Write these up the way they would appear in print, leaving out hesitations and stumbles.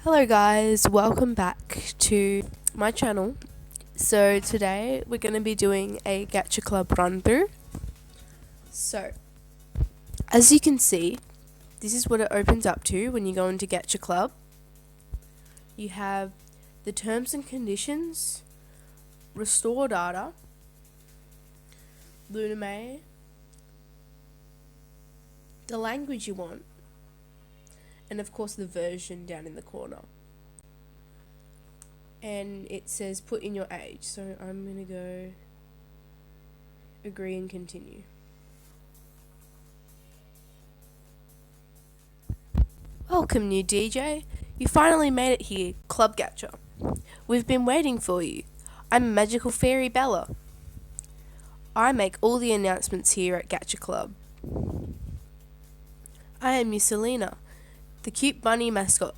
Hello guys, welcome back to my channel. So today we're going to be doing a Gacha Club run through. So as you can see, this is what it opens up to when you go into Gacha Club. You have the terms and conditions, restore data, Luname, the language you want, and of course the version down in the corner. And it says put in your age, so I'm gonna go agree and continue. Welcome, new DJ. You finally made it here, Club Gacha. We've been waiting for you. I'm Magical Fairy Bella. I make all the announcements here at Gacha Club. I am Mussolina, the cute bunny mascot.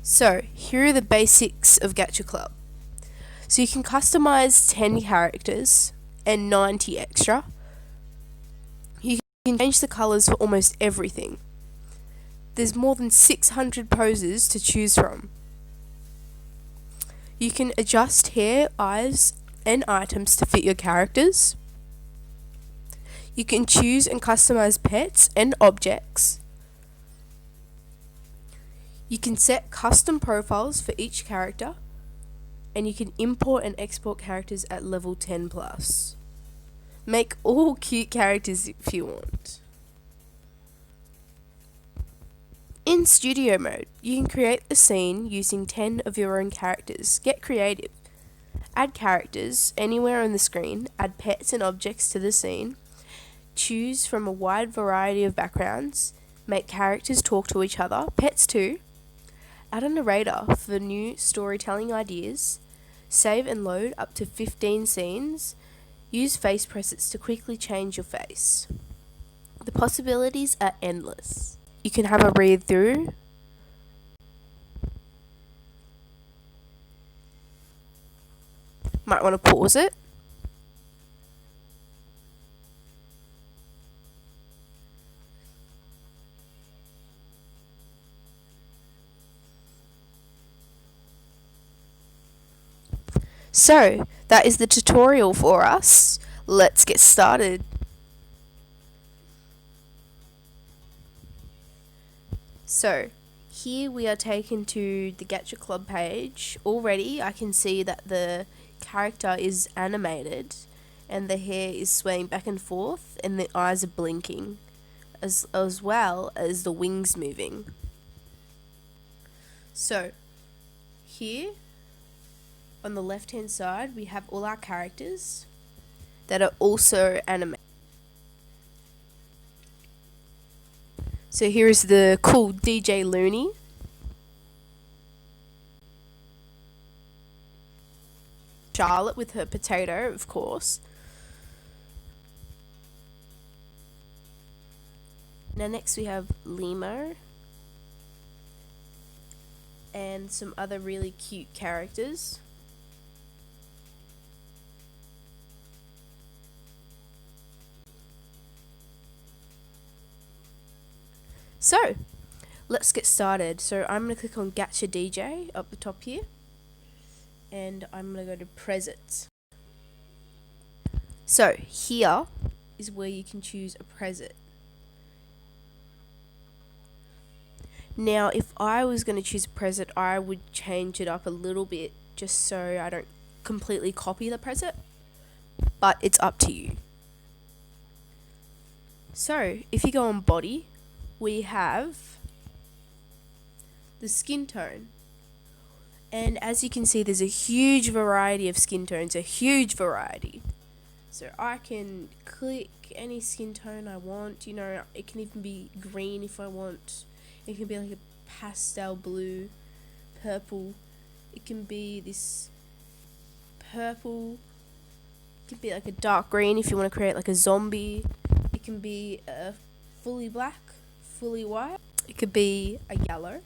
So, here are the basics of Gacha Club. So you can customize 10 characters and 90 extra. You can change the colours for almost everything. There's more than 600 poses to choose from. You can adjust hair, eyes, and items to fit your characters. You can choose and customize pets and objects. You can set custom profiles for each character, and you can import and export characters at level 10 plus. Make all cute characters if you want. In studio mode, you can create a scene using 10 of your own characters. Get creative. Add characters anywhere on the screen, add pets and objects to the scene, choose from a wide variety of backgrounds, make characters talk to each other, pets too, add a narrator for new storytelling ideas, save and load up to 15 scenes, use face presets to quickly change your face. The possibilities are endless. You can have a read through. Might want to pause it. So, that is the tutorial for us. Let's get started. So, here we are taken to the Gacha Club page. Already I can see that the character is animated and the hair is swaying back and forth and the eyes are blinking, as well as the wings moving. So, here on the left hand side we have all our characters that are also animated. So here is the cool DJ Looney. Charlotte with her potato, of course. Now next we have Limo. And some other really cute characters. So, let's get started. So I'm going to click on Gacha DJ up the top here. And I'm going to go to presets. So, here is where you can choose a preset. Now, if I was going to choose a preset, I would change it up a little bit just so I don't completely copy the preset. But it's up to you. So, if you go on body, we have the skin tone, and as you can see there's a huge variety of skin tones, a huge variety. So I can click any skin tone I want, it can even be green if I want, it can be like a pastel blue, purple, it can be this purple, it can be like a dark green if you want to create like a zombie, it can be a fully black, fully white, it could be a yellow,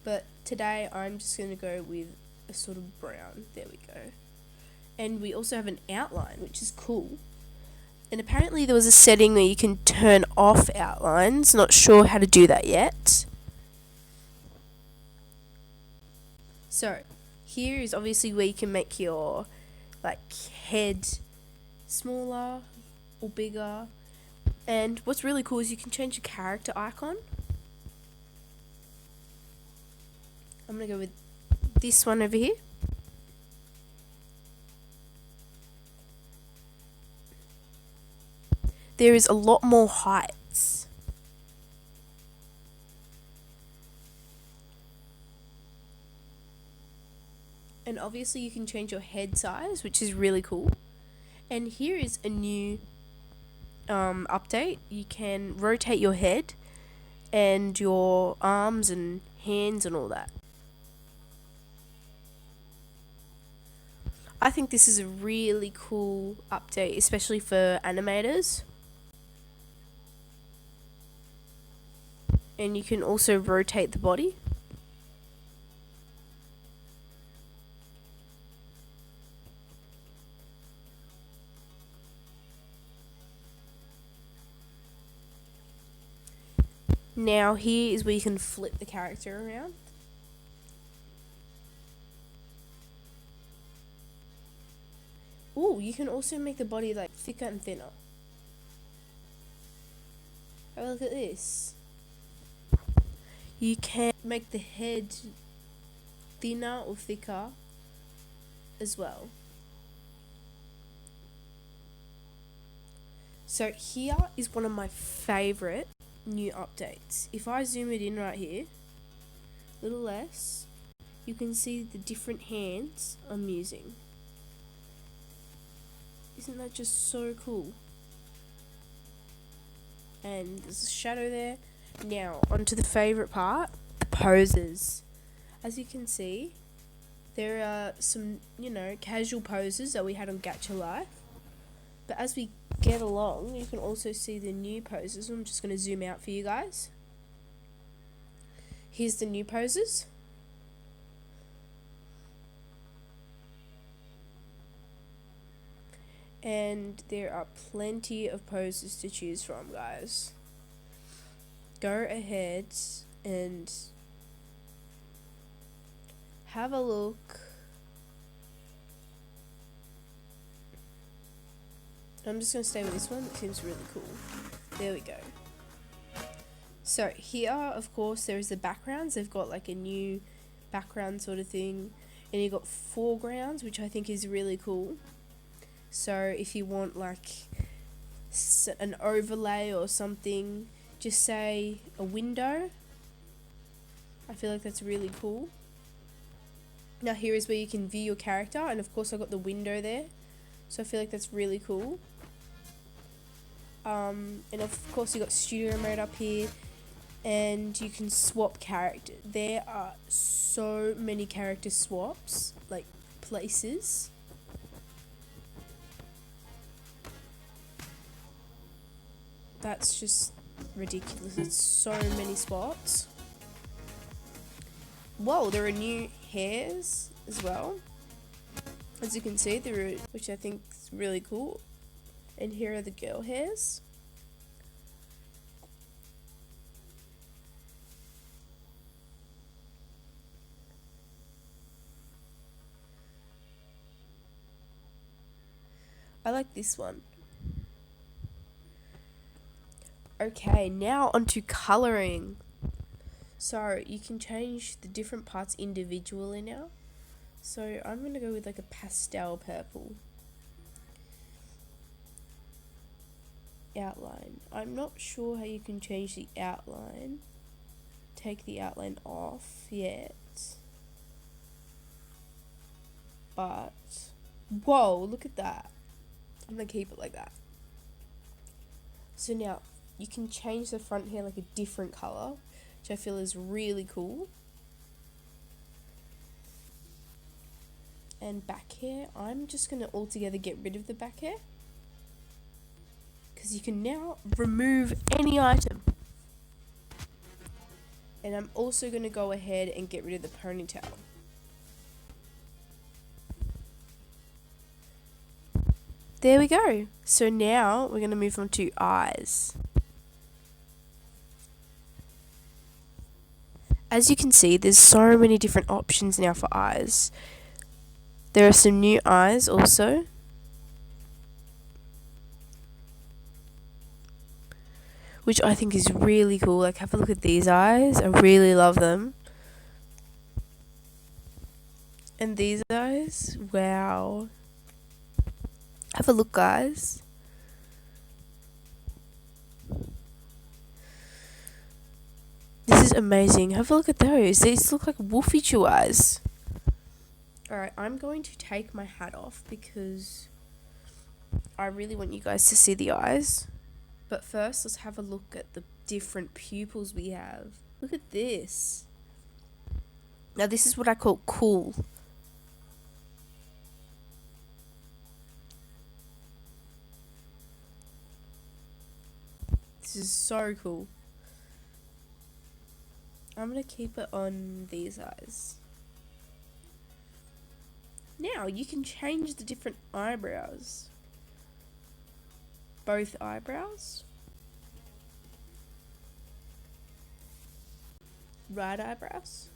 but today I'm just going to go with a sort of brown. There we go. And we also have an outline, which is cool. And apparently there was a setting where you can turn off outlines. Not sure how to do that yet. So, here is obviously where you can make your head smaller or bigger. And what's really cool is you can change your character icon. I'm going to go with this one over here. There is a lot more heights. And obviously you can change your head size, which is really cool. And here is a new update. You can rotate your head and your arms and hands and all that. I think this is a really cool update, especially for animators. And you can also rotate the body. Now here is where you can flip the character around. Ooh, you can also make the body thicker and thinner. Have a look at this. You can make the head thinner or thicker as well. So here is one of my favourite new updates. If I zoom it in right here, a little less, you can see the different hands I'm using. Isn't that just so cool? And there's a shadow there. Now, onto the favourite part, the poses. As you can see, there are some, casual poses that we had on Gacha Life. But as we get along, you can also see the new poses. I'm just going to zoom out for you guys. Here's the new poses. And there are plenty of poses to choose from, guys. Go ahead and have a look. I'm just going to stay with this one. It seems really cool. There we go. So here, of course, there is the backgrounds. They've got a new background sort of thing. And you've got foregrounds, which I think is really cool. So if you want an overlay or something, just say a window. I feel like that's really cool. Now here is where you can view your character, and of course I've got the window there. So I feel like that's really cool. And of course you got studio mode up here, and you can swap characters. There are so many character swaps, places. That's just ridiculous. It's so many spots. Whoa, there are new hairs as well. As you can see, which I think is really cool. And here are the girl hairs. I like this one. Okay, now onto colouring. So you can change the different parts individually now. So I'm going to go with a pastel purple. Outline. I'm not sure how you can change the outline. Take the outline off yet. But, whoa, look at that. I'm going to keep it like that. So now, you can change the front hair a different colour, which I feel is really cool. And back hair, I'm just going to altogether get rid of the back hair. Because you can now remove any item. And I'm also going to go ahead and get rid of the there we go. So now we're going to move on to eyes. As you can see, there's so many different options now for eyes. There are some new eyes also. Which I think is really cool. Like, have a look at these eyes. I really love them. And these eyes, wow. Have a look, guys. This is amazing. Have a look at those. These look like Wolfie Chew eyes. Alright, I'm going to take my hat off because I really want you guys to see the eyes. But first, let's have a look at the different pupils we have. Look at this. Now, this is what I call cool. This is so cool. I'm going to keep it on these eyes. Now, you can change the different eyebrows. Both eyebrows. Right eyebrows.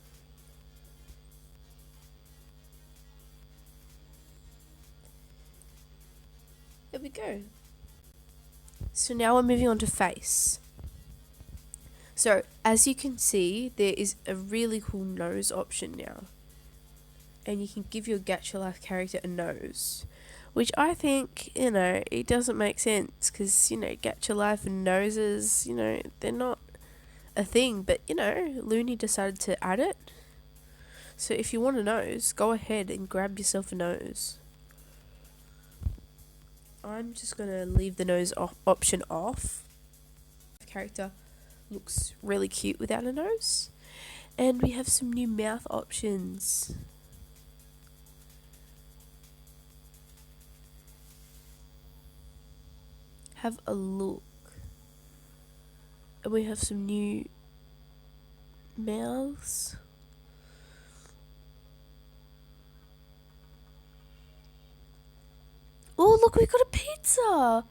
There we go. So now we're moving on to face. So, as you can see, there is a really cool nose option now. And you can give your Gacha Life character a nose. Which I think, it doesn't make sense. Because, Gacha Life and noses, they're not a thing. But, Looney decided to add it. So if you want a nose, go ahead and grab yourself a nose. I'm just going to leave the nose option off. Character looks really cute without a nose. And we have some new mouth options. Have a look. And we have some new mouths. Oh, look, we got a pizza.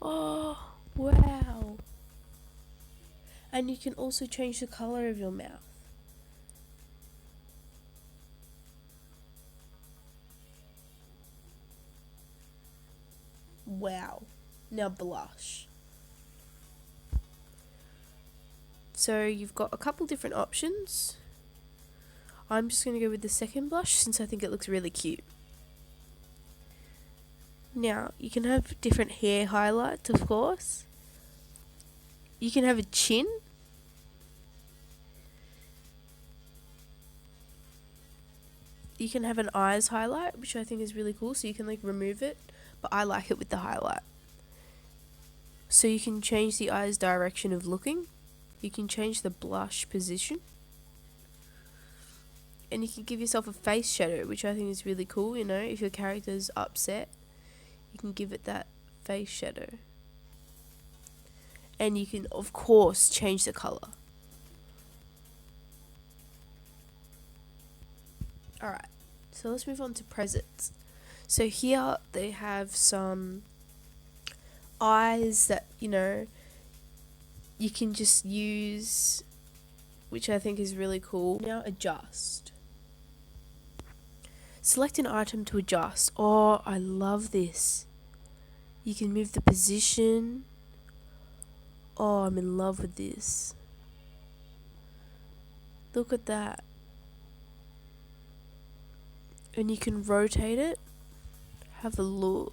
Oh, wow. And you can also change the color of your mouth. Wow. Now blush. So you've got a couple different options. I'm just going to go with the second blush since I think it looks really cute. Now, you can have different hair highlights, of course. You can have a chin. You can have an eyes highlight, which I think is really cool, so you can remove it, but I like it with the highlight. So you can change the eyes' direction of looking. You can change the blush position. And you can give yourself a face shadow, which I think is really cool, if your character's upset, you can give it that face shadow. And you can, of course, change the color. Alright, so let's move on to presets. So here they have some eyes that, you can just use, which I think is really cool. Now adjust. Select an item to adjust. Oh, I love this. You can move the position. Oh, I'm in love with this. Look at that. And you can rotate it. Have a look.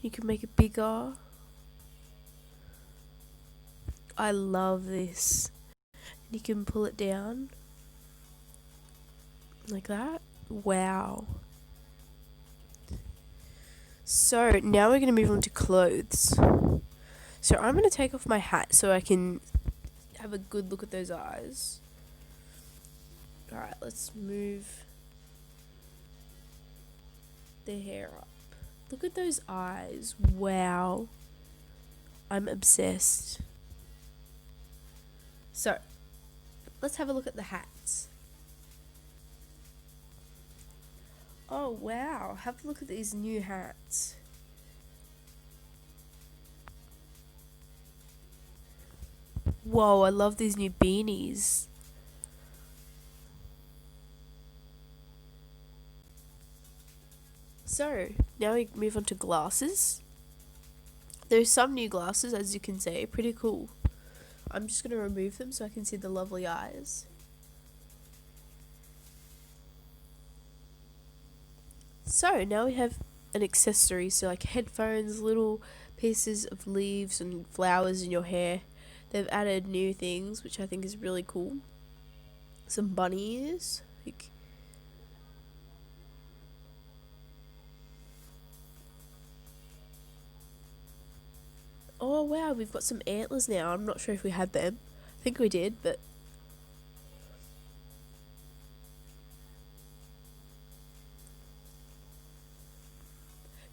You can make it bigger. I love this. You can pull it down. Like that. Wow. So now we're going to move on to clothes. So I'm going to take off my hat so I can have a good look at those eyes. Alright, let's move the hair up. Look at those eyes. Wow. I'm obsessed. So, let's have a look at the hats. Oh wow, have a look at these new hats. Whoa, I love these new beanies. So, now we move on to glasses. There's some new glasses, as you can see, pretty cool. I'm just going to remove them so I can see the lovely eyes. So, now we have an accessory, so like headphones, little pieces of leaves and flowers in your hair. They've added new things, which I think is really cool. Some bunny ears. Like, oh wow, we've got some antlers now. I'm not sure if we had them. I think we did, but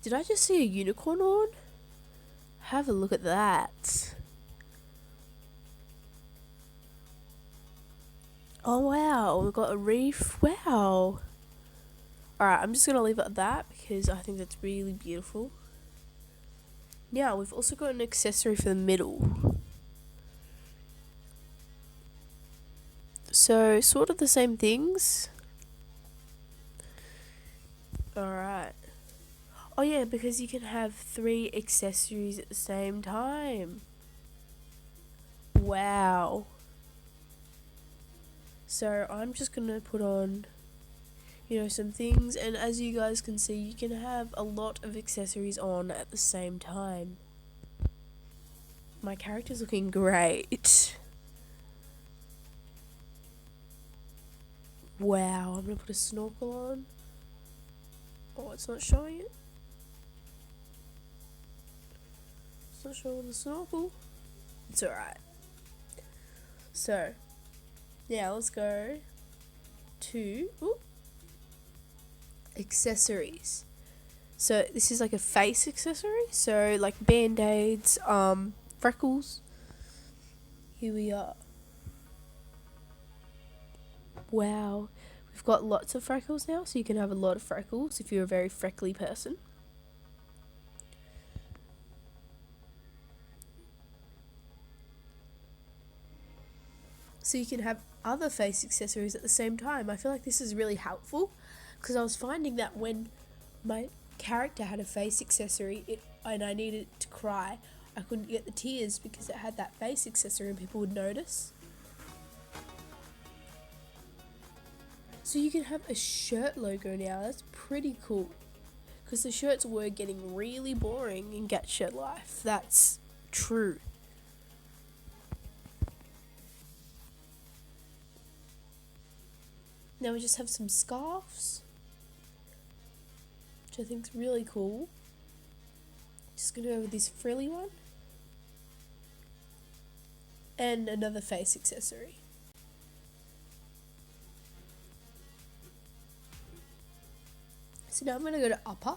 did I just see a unicorn horn? Have a look at that. Oh wow, we've got a reef. Wow. Alright, I'm just going to leave it at that because I think that's really beautiful. Now, we've also got an accessory for the middle. So, sort of the same things. Alright. Oh yeah, because you can have 3 accessories at the same time. Wow. So, I'm just going to put on, some things, and as you guys can see, you can have a lot of accessories on at the same time. My character's looking great. Wow, I'm gonna put a snorkel on. Oh, it's not showing it. It's not showing the snorkel. It's alright. So, now let's go to accessories. So this is like a face accessory. So like band-aids, freckles. Here we are. Wow. We've got lots of freckles now, so you can have a lot of freckles if you're a very freckly person. So you can have other face accessories at the same time. I feel like this is really helpful because I was finding that when my character had a face accessory and I needed to cry, I couldn't get the tears because it had that face accessory and people would notice. So you can have a shirt logo now. That's pretty cool because the shirts were getting really boring in Gacha life. That's true. Now we just have some scarves, which I think is really cool. Just gonna go with this frilly one. And another face accessory. So now I'm gonna go to upper.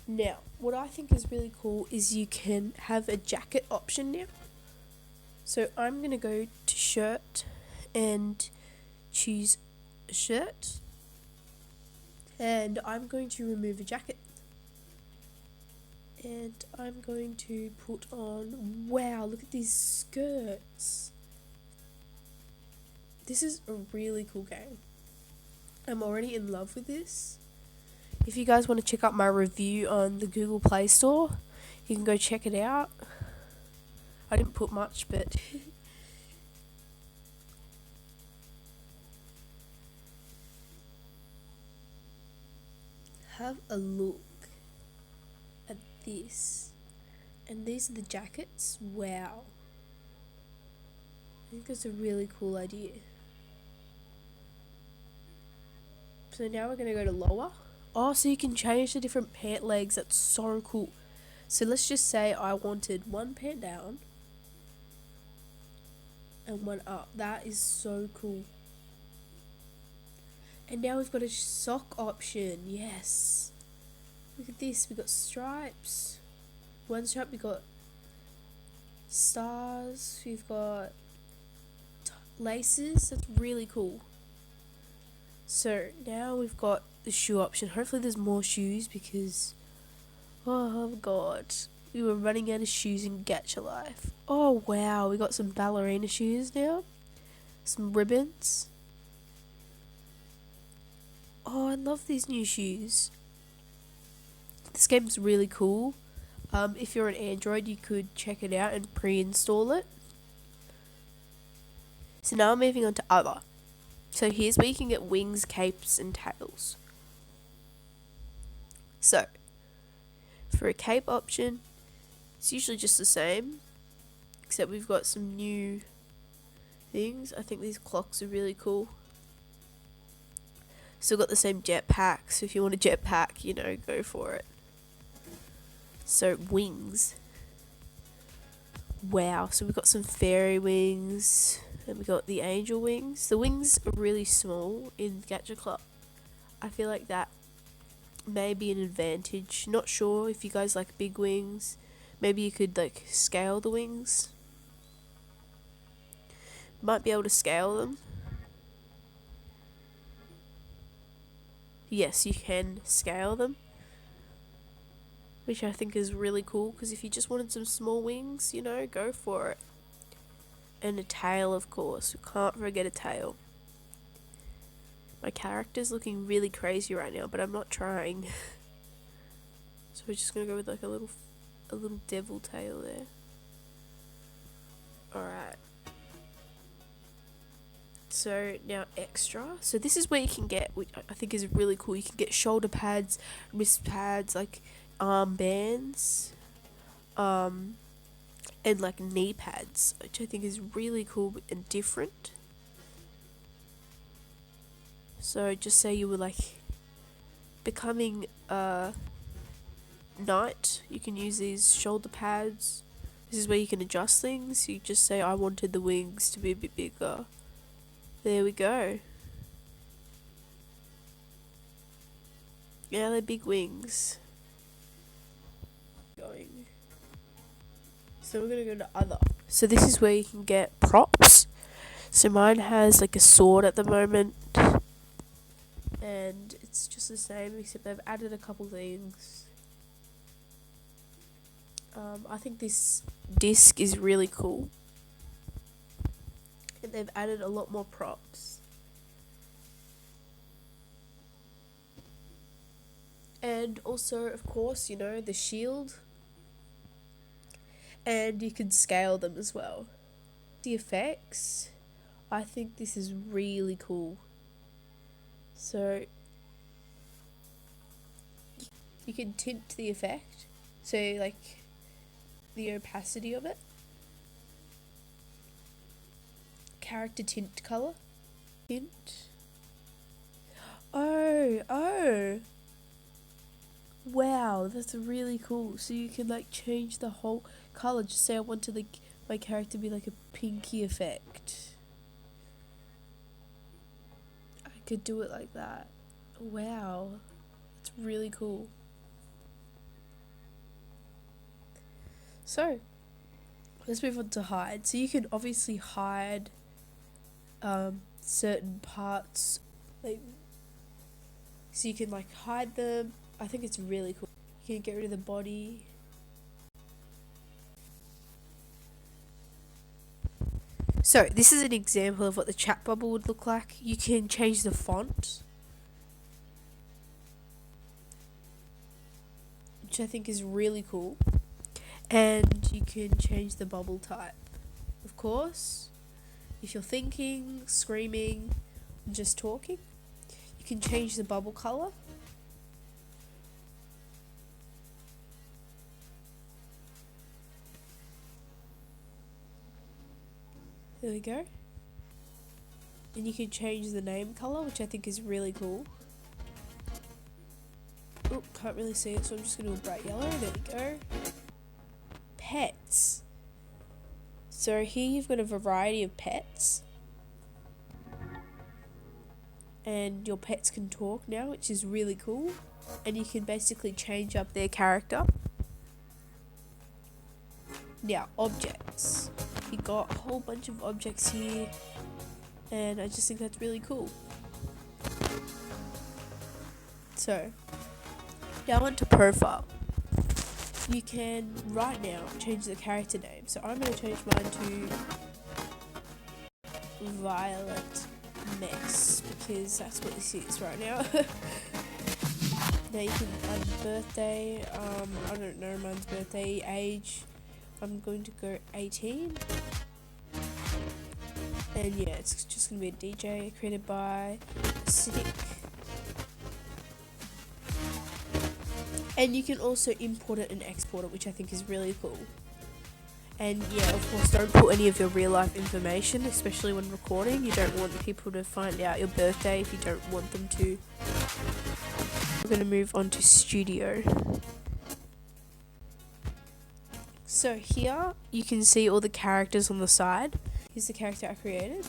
Now, what I think is really cool is you can have a jacket option now. So I'm gonna go to shirt and choose a shirt. And I'm going to remove a jacket. And I'm going to put on, wow, look at these skirts. This is a really cool game. I'm already in love with this. If you guys want to check out my review on the Google Play Store, you can go check it out. I didn't put much, but have a look at this. And these are the jackets. Wow. I think it's a really cool idea. So now we're going to go to lower. Oh, so you can change the different pant legs. That's so cool. So let's just say I wanted one pant down and one up. That is so cool. And now we've got a sock option. Yes. Look at this. We've got stripes. One stripe, we've got stars. We've got laces. That's really cool. So now we've got the shoe option. Hopefully there's more shoes because, oh god, we were running out of shoes in Gacha life. Oh wow, we got some ballerina shoes now. Some ribbons. Oh, I love these new shoes. This game's really cool. If you're on Android, you could check it out and pre-install it. So now I'm moving on to other. So here's where you can get wings, capes, and tails. So, for a cape option, it's usually just the same, except we've got some new things. I think these clocks are really cool. Still got the same jetpack, so if you want a jetpack, you know, go for it. So, wings. Wow, so we've got some fairy wings, and we got the angel wings. The wings are really small in Gacha Club. I feel like that may be an advantage. Not sure if you guys like big wings. Maybe you could like scale the wings. Might be able to scale them. Yes, you can scale them, which I think is really cool, because if you just wanted some small wings, you know, go for it. And a tail, of course. We can't forget a tail. My character's looking really crazy right now, but I'm not trying. So we're just gonna go with like a little devil tail there. Alright. So now extra. So this is where you can get, which I think is really cool, you can get shoulder pads, wrist pads, like armbands, and like knee pads, which I think is really cool and different. So just say you were like becoming a knight, you can use these shoulder pads. This is where you can adjust things. You just say I wanted the wings to be a bit bigger. There we go. Yeah, they're big wings. Going. So we're gonna go to other. So this is where you can get props. So mine has like a sword at the moment, and it's just the same except they've added a couple things. I think this disc is really cool, and they've added a lot more props. And also, of course, you know, the shield, and you can scale them as well. The effects, I think this is really cool. So you can tint the effect, so like the opacity of it, character tint color, tint. Oh, wow, that's really cool. So you can like change the whole color. Just say I wanted like my character to be like a pinky effect. I could do it like that. Wow, it's really cool. So let's move on to hide. So you can obviously hide certain parts, like, so you can like hide them. I think it's really cool. You can get rid of the body. So this is an example of what the chat bubble would look like. You can change the font, which I think is really cool. And you can change the bubble type. Of course, if you're thinking, screaming, just talking, you can change the bubble color. There we go. And you can change the name color, which I think is really cool. Oh, can't really see it, so I'm just going to do a bright yellow. There we go. Pets. So here you've got a variety of pets. And your pets can talk now, which is really cool. And you can basically change up their character. Now, objects. You got a whole bunch of objects here, and I just think that's really cool. So now onto profile. You can right now change the character name. So I'm going to change mine to Violet Mess because that's what this is right now. Now you can add birthday. I don't know mine's birthday. Age. I'm going to go 18. And yeah, it's just going to be a DJ created by Acidic. And you can also import it and export it, which I think is really cool. And yeah, of course, don't put any of your real life information, especially when recording. You don't want people to find out your birthday if you don't want them to. We're going to move on to Studio. So here you can see all the characters on the side. Here's the character I created.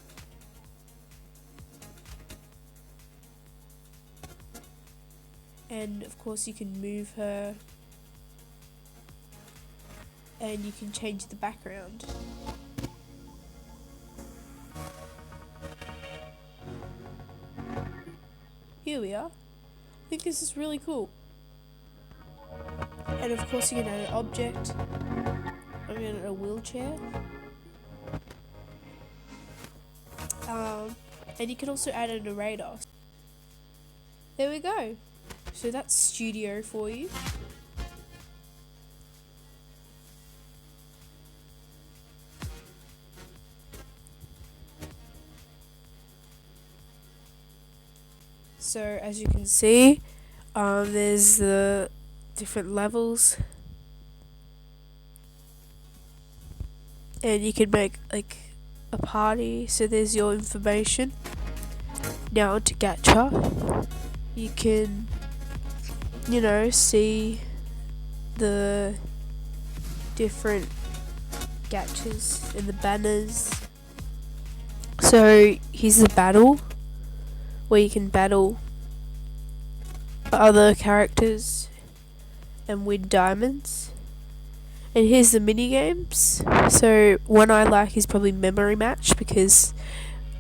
And of course you can move her. And you can change the background. Here we are. I think this is really cool. And of course you can add an object. I'm going to add a wheelchair. And you can also add a narrator. There we go. So that's Studio for you. So as you can see, there's the different levels. And you can make like a party. So there's your information. Now onto Gacha. You can, see the different gachas and the banners. So here's the battle where you can battle other characters and win diamonds. And here's the mini games. So one I like is probably Memory Match because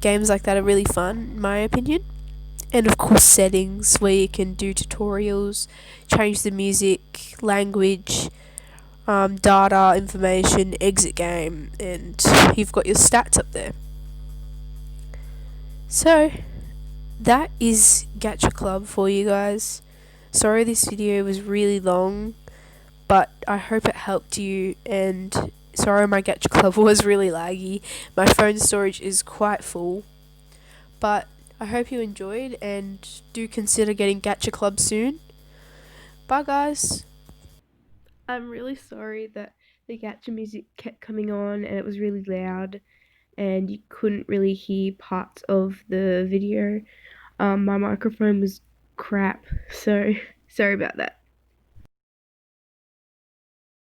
games like that are really fun in my opinion. And of course settings where you can do tutorials, change the music, language, data, information, exit game, and you've got your stats up there. So that is Gacha Club for you guys. Sorry this video was really long, but I hope it helped you, and sorry my Gacha Club was really laggy. My phone storage is quite full, but I hope you enjoyed and do consider getting Gacha Club soon. Bye guys. I'm really sorry that the Gacha music kept coming on and it was really loud and you couldn't really hear parts of the video. My microphone was crap, so sorry about that.